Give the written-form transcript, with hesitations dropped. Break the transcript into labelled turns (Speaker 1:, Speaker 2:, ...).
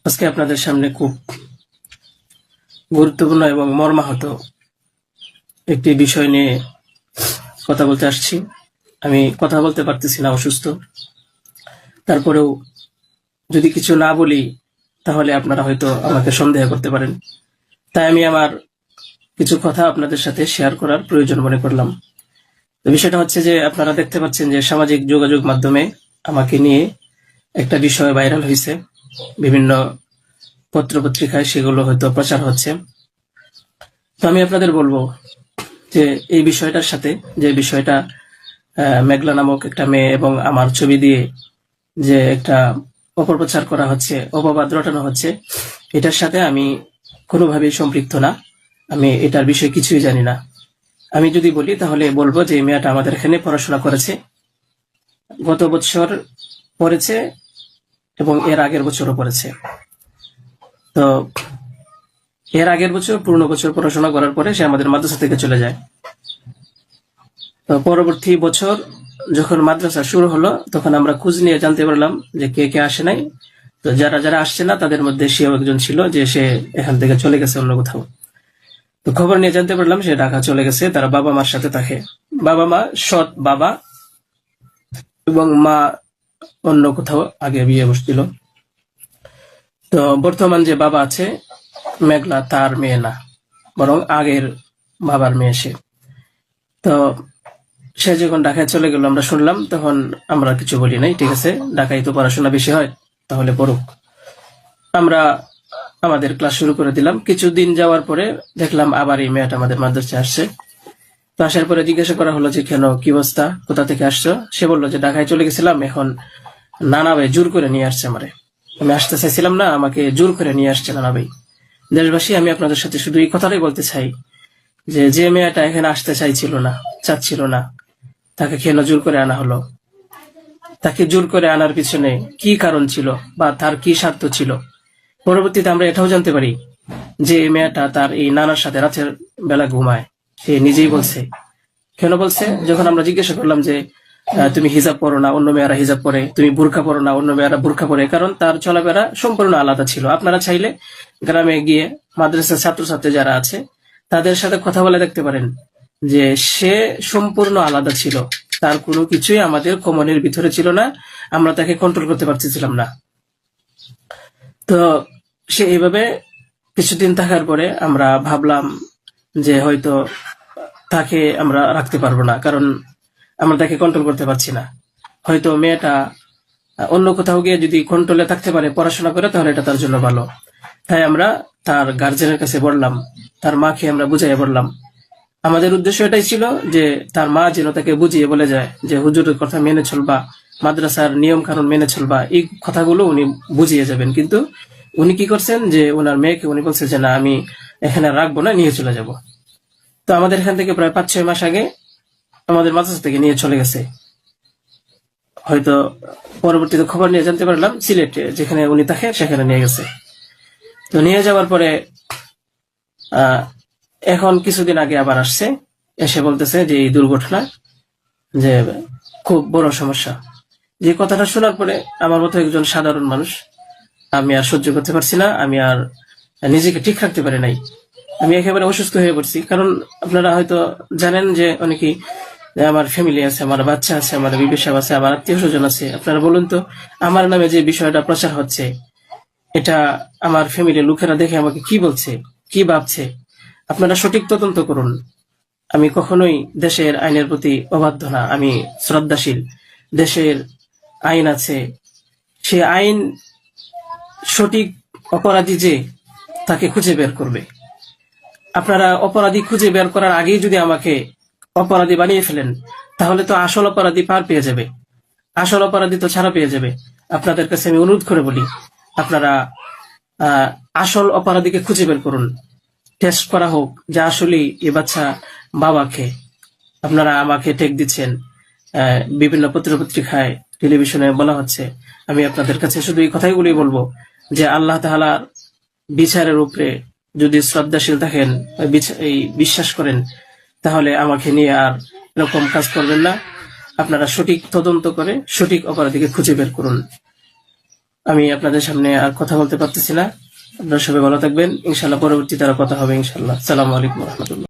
Speaker 1: আজকে আপনাদের সামনে খুব গুরুত্বপূর্ণ এবং মর্মাহত একটি বিষয় নিয়ে কথা বলতে আসছি। আমি কথা বলতে পারতেছি না, অসুস্থ। তারপরেও যদি কিছু না বলি তাহলে আপনারা হয়তো আমাকে সন্দেহ করতে পারেন। তাই আমি আমার কিছু কথা আপনাদের সাথে শেয়ার করার প্রয়োজন মনে করলাম। তো বিষয়টা হচ্ছে যে আপনারা দেখতে পাচ্ছেন যে সামাজিক যোগাযোগ মাধ্যমে আমাকে নিয়ে একটা বিষয় ভাইরাল হয়েছে, বিভিন্ন পত্রপত্রিকায় সেগুলো হয়তো প্রচার হচ্ছে। তো আমি আপনাদের বলবো যে এই বিষয়টার সাথে, যে বিষয়টা মেঘলা নামক একটা মেয়ে এবং আমার ছবি দিয়ে যে একটা অপপ্রচার করা হচ্ছে, অপবাদ রটানো হচ্ছে, এটার সাথে আমি কোনোভাবেই সম্পৃক্ত না। আমি এটার বিষয়ে কিছুই জানি না। আমি যদি বলি তাহলে বলবো যে এই মেয়েটা আমাদের এখানে পড়াশোনা করেছে, গত বছর পড়েছে এবং এর আগের বছরও পড়েছে। তো এর আগের বছর পূর্ণ বছর পড়াশোনা করার পরে সে আমাদের মাদ্রাসা থেকে চলে যায়। তো পরবর্তী বছর যখন মাদ্রাসা শুরু হলো তখন আমরা খোঁজ নিয়ে জানতে পারলাম যে কে কে আসে নাই। তো যারা যারা আসছে না তাদের মধ্যে সেও একজন ছিল, যে সে এখান থেকে চলে গেছে অন্য কোথাও। তো খবর নিয়ে জানতে পারলাম সে ঢাকা চলে গেছে, তারা বাবা মার সাথে থাকে। বাবা মা, সৎ বাবা এবং মা অন্য কোথাও আগে বিয়ে বসছিল। তো বর্তমান যে বাবা আছে মেঘলা, তার মেয়ে না, বরং আগের বাবার মেয়ে সে। তো সে যখন ঢাকায় চলে গেল আমরা শুনলাম, তখন আমরা কিছু বলি নাই, ঠিক আছে, ঢাকায় তো পড়াশোনা বেশি হয়, তাহলে পড়ুক। আমরা আমাদের ক্লাস শুরু করে দিলাম। কিছুদিন যাওয়ার পরে দেখলাম আবার এই মেয়েটা আমাদের মাদ্রাসায় আসছে। তো আসার পরে জিজ্ঞাসা করা হলো যে কেন, কি অবস্থা, কোথা থেকে আসছো? সে বললো যে ঢাকায় চলে গেছিলাম, এখন নানা ভাই জোর করে নিয়ে আসছে আমারে। আমি আসতে চাইছিলাম না, আমাকে জোর করে নিয়ে আসছে নানা ভাই। দেশবাসী, আমি আপনাদের সাথে শুধু এই কথাটাই বলতে চাই যে যে মেয়েটা এখানে আসতে চাইছিল না, চাচ্ছিল না, তাকে কেন জোর করে আনা হলো? তাকে জোর করে আনার পিছনে কি কারণ ছিল বা তার কি স্বার্থ ছিল? পরবর্তীতে আমরা এটাও জানতে পারি যে এই মেয়েটা তার এই নানার সাথে রাতের বেলা ঘুমায়। সে নিজেই বলছে। কেন বলছে? যখন আমরা জিজ্ঞাসা করলাম যে তুমি হিজাব পরো না, অন্য মেয়েরা হিজাব পরে, তুমি বুরকা পরো না, অন্য মেয়েরা বুরকা পরে, কারণ তার চলাফেরা সম্পূর্ণ আলাদা ছিল। আপনারা চাইলে গ্রামে গিয়ে মাদ্রাসার ছাত্রছাত্রী যারা আছে তাদের সাথে কথা বলে দেখতে পারেন যে সে সম্পূর্ণ আলাদা ছিল। তার কোনো কিছুই আমাদের কমনের ভিতরে ছিল না, আমরা তাকে কন্ট্রোল করতে পারতেছিলাম না। তো সে এইভাবে কিছুদিন থাকার পরে আমরা ভাবলাম যে হয়তো তাকে আমরা রাখতে পারবো না, কারণ আমরা তাকে কন্ট্রোল করতে পারছি না। হয়তো মেয়েটা অন্য কোথাও গিয়ে যদি কন্ট্রোলে থাকতে পারে, পড়াশোনা করে, তাহলে এটা তার জন্য ভালো। তাই আমরা তার গার্জেনের কাছে বললাম, তার মাকে আমরা বুঝাইয়া বললাম। আমাদের উদ্দেশ্য এটাই ছিল যে তার মা যেন তাকে বুঝিয়ে বলে যায় যে হুজুরের কথা মেনে চলবা, মাদ্রাসার নিয়ম কানুন মেনে চলবা, এই কথাগুলো উনি বুঝিয়ে যাবেন। কিন্তু উনি কি করছেন যে ওনার মেয়েকে উনি বলছে যে না, আমি এখানে রাখবো না, নিয়ে চলে যাব। তো আমাদের এখান থেকে প্রায় 5-6 মাস আগে আমাদের মাদ্রাসা থেকে নিয়ে চলে গেছে। হয়তো পরবর্তীতে খবর নিয়ে জানতে পারলাম সিলেটে যেখানে উনি থাকে সেখানে নিয়ে গেছে। তো নিয়ে যাওয়ার পরে এখন কিছুদিন আগে আবার আসছে, এসে বলতেছে যে এই দুর্ঘটনা, যে খুব বড় সমস্যা। যে কথাটা শোনার পরে আমার মতো একজন সাধারণ মানুষ, আমি আর সহ্য করতে পারছি না, আমি আর নিজেকে ঠিক রাখতে পারি নাই। আমি একেবারে অসুস্থ হয়ে পড়ছি। কারণ আপনারা হয়তো জানেন যে অনেকেই, আমার ফ্যামিলি আছে, আমার বাচ্চা আছে, আমার বিবি সাহেব আছে, আমার আত্মীয় স্বজন আছে। আপনারা বলুন তো, আমার নামে যে বিষয়টা প্রচার হচ্ছে, এটা আমার ফ্যামিলির লোকেরা দেখে আমাকে কি বলছে, কি ভাবছে? আপনারা সঠিক তদন্ত করুন। আমি কখনোই দেশের আইনের প্রতি অবাধ্য না, আমি শ্রদ্ধাশীল। দেশের আইন আছে, সে আইন সঠিক অপরাধী যে তাকে খুঁজে বের করবে। আপনারা অপরাধী খুঁজে বের করার আগেই যদি আমাকে অপরাধী বানিয়ে ফেলেন, তাহলে তো আসল অপরাধী পার পেয়ে যাবে, আসল অপরাধী তো ছাড়া পেয়ে যাবে। আপনাদের কাছে আমি অনুরোধ করে বলি, আপনারা আসল অপরাধীকে খুঁজে বের করুন, টেস্ট করা হোক যে আসলে এ বাচ্চা বাবাকে। আপনারা আমাকে টেক দিচ্ছেন, বিভিন্ন পত্রপত্রিকায়, টেলিভিশনে বলা হচ্ছে। আমি আপনাদের কাছে শুধু এই কথাগুলোই বলবো যে আল্লাহ তাআলার বিচারের উপরে যদি শ্রদ্ধাশীল থাকেন, এই বিশ্বাস করেন, তাহলে আমাকে নিয়ে আর এরকম কাজ করবেন না। আপনারা সঠিক তদন্ত করে সঠিক অপরাধীকে খুঁজে বের করুন। আমি আপনাদের সামনে আর কথা বলতে পারতেছি না। আপনারা সবাই ভালো থাকবেন, ইনশাল্লাহ পরবর্তীতে আরো কথা হবে ইনশাল্লাহ। আসসালামু আলাইকুম রহমতুল্লাহ।